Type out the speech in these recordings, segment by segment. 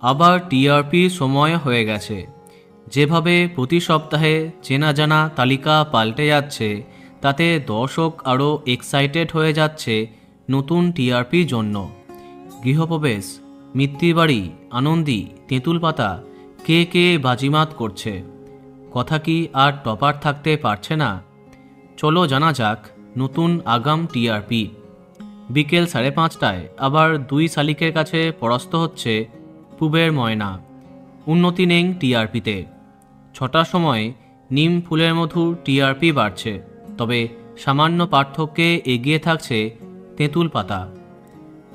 আবার টিআরপি সময় হয়ে গেছে। যেভাবে প্রতি সপ্তাহে চেনা জানা তালিকা পাল্টে যাচ্ছে, তাতে দর্শক আরও এক্সাইটেড হয়ে যাচ্ছে নতুন টিআরপির জন্য। গৃহপ্রবেশ, মিত্তির বাড়ি, আনন্দী, তেঁতুল পাতা, কে কে বাজিমাত করছে? কথা কি আর টপার থাকতে পারছে না? চলো জানা যাক নতুন আগাম টিআরপি। বিকেল 5:30টায় আবার দুই শালিকের কাছে পরাস্ত হচ্ছে পুবের ময়না। উন্নতি নেই টিআরপিতে। 6টার সময় নিম ফুলের মধুর টিআরপি বাড়ছে, তবে সামান্য পার্থক্যে এগিয়ে থাকছে তেঁতুল পাতা।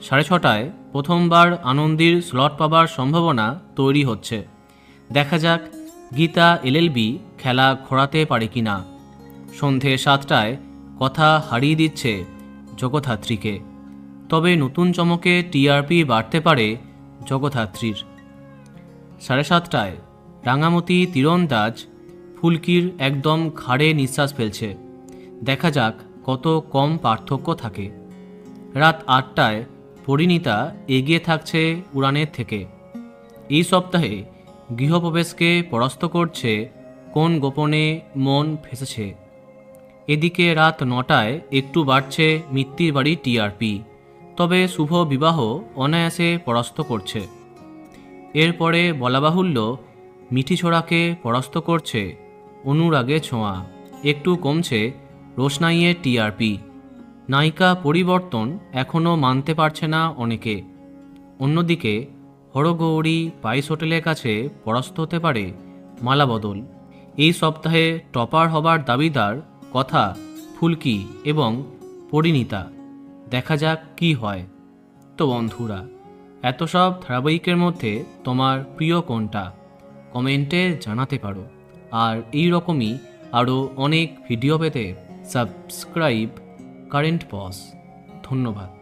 6:30টায় প্রথমবার আনন্দীর স্লট পাবার সম্ভাবনা তৈরি হচ্ছে। দেখা যাক গীতা এলএলবি খেলা ঘোরাতে পারে কিনা। সন্ধে 7টায় কথা হারিয়ে দিচ্ছে জগদ্ধাত্রীকে, তবে নতুন চমকে টিআরপি বাড়তে পারে জগদ্ধাত্রীর। 7:30টায় রাঙামতি তীরন্দাজ ফুলকির একদম ঘাড়ে নিঃশ্বাস ফেলছে। দেখা যাক কত কম পার্থক্য থাকে। রাত 8টায় পরিণীতা এগিয়ে থাকছে উড়ানের থেকে। এই সপ্তাহে গৃহপ্রবেশকে পরাস্ত করছে কোন গোপনে মন ফেসেছে। এদিকে রাত 9টায় একটু বাড়ছে মিত্তির বাড়ি টিআরপি, তবে শুভ বিবাহ অনায়াসে পরাস্ত করছে। এরপরে বলা বাহুল্য মিঠি ছোড়াকে পরাস্ত করছে অনুরাগে ছোঁয়া। একটু কমছে রোশনাইয়ের টিআরপি। নায়িকা পরিবর্তন এখনও মানতে পারছে না অনেকে। অন্যদিকে হরগৌরী পাইস হোটেলের কাছে পরাস্ত হতে পারে মালাবদল। এই সপ্তাহে টপার হবার দাবিদার কথা ফুলকি এবং পরিণীতা। দেখা যাক কি হয়। তো বন্ধুরা, এত সব ধারাবাহিকের মধ্যে তোমার প্রিয় কোনটা কমেন্টে জানাতে পারো। আর এই রকমই আরও অনেক ভিডিও পেতে সাবস্ক্রাইব কারেন্ট পজ। ধন্যবাদ।